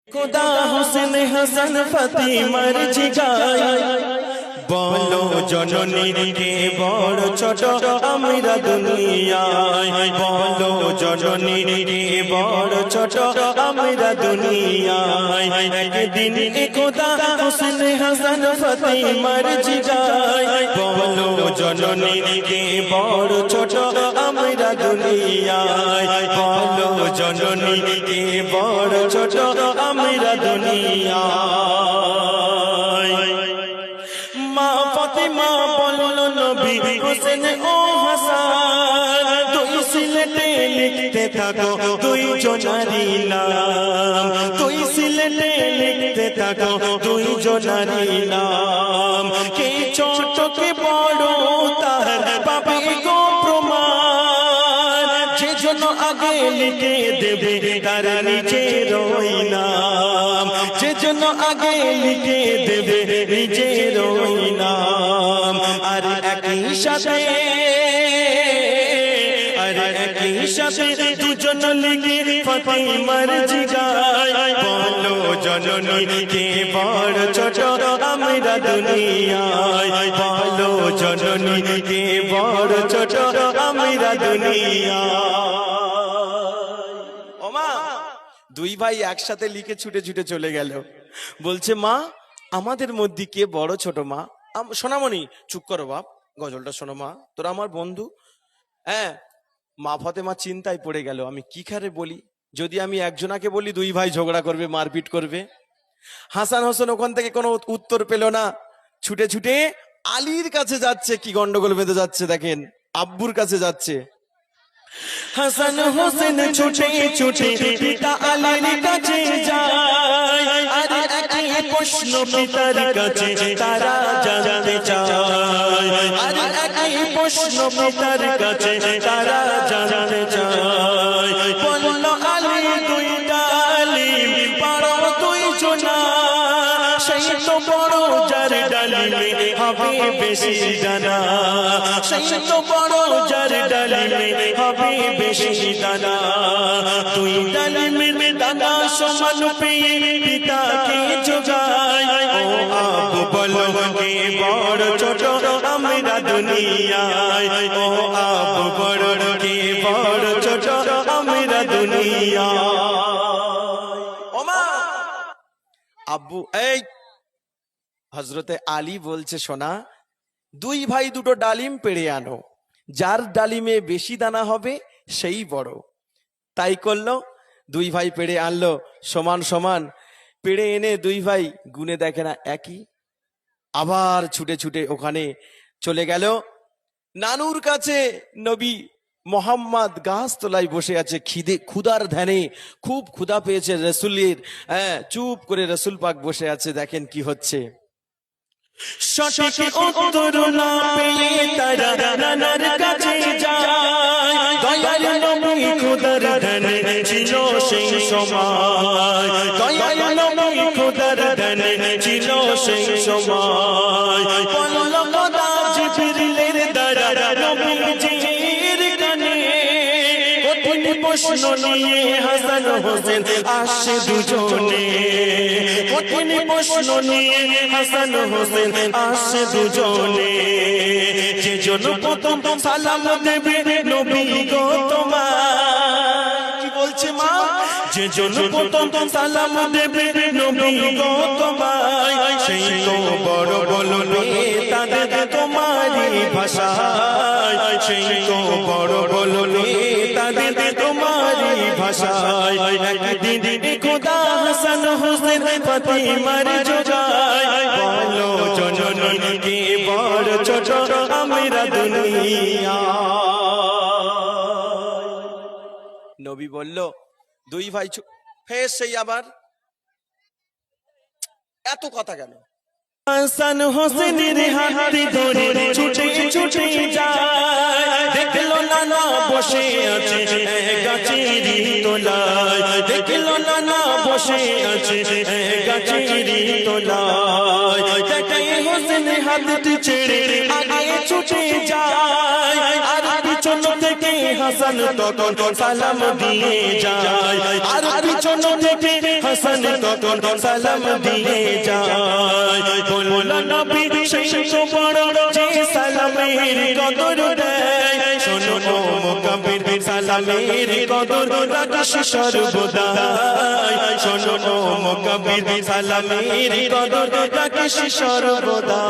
खुदा हुसैन हसन ফাতিমার জিগায় বলো জননী কে বড় ছোট আমরা দুনিয়ায় বলো জননী কে বড় ছোট আমরা দুনিয়ায় একদিন খোদা হুসেন হাসান ফাতিমার জিগায় বলো জননী কে বড় ছোট আমরা দুনিয়ায় বলো জননী কে বড় ছোট আমরা দুনিয়ায় মা ফাতিমা বলল নবী হোসেন ও হাসান তুই সিলেটে লিখতে থাকো তুই জনারি নাম তুই সিলেটে লিখতে থাকো তুই জনারি নাম কে ছোট কে বড় তার পাবে গো প্রমাণ যে জন্য আগে লিখে দেবে তার নিজের ওই নাম যে জন্য আগে লিখে দেবে নিজের ওই নাম আর একই সাথে দুজন লিখে ফাতিমার জিগায় বলো জননী কে বড় ছোট আমরা দুনিয়ায় বলো জননী কে বড় ছোট আমরা দুনিয়ায়। ওমা দুই ভাই একসাথে লিখে ছুটে ছুটে চলে গেল, বলছে মা আমাদের মধ্যে কে বড় ছোট? মা সোনামণি চুপ করো বাপ, গজলটা শোনো মা, তোরা আমার বন্ধু। হ্যাঁ, মা ফাতেমা চিন্তায় পড়ে গেল, আমি কি খারে বলি, যদি আমি একজনাকে বলি দুই ভাই ঝগড়া করবে, মারপিট করবে। হাসান হোসেন ওখান থেকে কোনো উত্তর পেল না, ছুটে ছুটে আলীর কাছে যাচ্ছে, কি গন্ডগোল বেঁধে যাচ্ছে দেখেন, আব্বুর কাছে যাচ্ছে। হাসান হোসেন ছুটে ছুটে পিতা আলীর কাছে যায়, আর একই প্রশ্ন পিতার কাছে তারা জানতে চায়, আর একই প্রশ্ন পিতার কাছে তারা জানতে চায়। বলল আলী তুই ডালিম পারো তুই জোনা, সেই তো বড় যার ডালিমে হবে বেশি দানা, সেই তো বড় যার ডালিমে হবে বেশি দানা। তুই ডালিমের দানা সমান পেয়ে পিতাকে যোগায়, ও আবু বলো কে বড় ছোট আমরা দুনিয়ায়, ও আবু বড় কে বড় ছোট আমরা দুনিয়ায়। ওমা আব্বু এই হযরতে আলী বলছে সোনা দুই ভাই দুটো ডালিম পেড়ে আনো, যার ডালিমে বেশি দানা হবে সেই বড়। তাই করলো, দুই ভাই পেড়ে আনলো সমান সমান, পেড়ে এনে দুই ভাই গুনে দেখে না একই। আবার ছুটে ছুটে ওখানে চলে গেল নানুর কাছে। নবী মোহাম্মদ গাছ তলায় বসে আছে, ক্ষুধার ধ্যানে, খুব ক্ষুধা পেয়েছে রসুলের। হ্যাঁ, চুপ করে রসুল পাক বসে আছে, দেখেন কি হচ্ছে। সঠিক উত্তর না পেয়ে তারা নানার কাছে যায়, দয়াল নবী খোদার ধ্যানে ছিল সেই সময়, দয়াল নবী খোদার ধ্যানে ছিল সেই সময়। বলল খোদা জিবরিলের দ্বারা নবীজির কানে কঠিন প্রশ্ন নিয়ে হাসান হোসেন আসে দুজনে, কঠিন প্রশ্ন নিয়ে হাসান হোসেন আসে দুজনে। যে জন প্রথম সালাম দেবে নবী গো তোমার, কি বলছে মা, যে জন প্রথম সালাম দেবে নবী গো তোমার, সেই তো বড় বলবে তাদের তোমারই ভাষায়, সেই তো বড় বলবে তাদের তোমারই ভাষায়। একদিন খোদা হাসান হোসেন ফাতিমার যোগায়, বলো জননী কে বড় ছোট আমরা দুনিয়ায়। নবী বলল দুই ভাই ফের সেই আবার এত কথা কেন? হাসান হোসেনের হাতে ধরে ছুটে ছুটে যায়, দেখলো নানা বসে আছে গাছের তলায়, দেখলো নানা বসে আছে গাছের তলায়। দেখে হোসেন হাতটি ছেড়ে আগে ছুটে যায়, আর পিছন থেকে হাসান তখন সালাম দিয়ে যায়, আর পিছন থেকে হাসান তখন সালাম দিয়ে যায়। বললো নবী সেই বড় যে সালামের কদর দেয়, শোনো মুকাব্বির সালামের কদর রাখিস সর্বদাই, শোনো মুকাব্বির সালামের কদর রাখিস সর্বদা।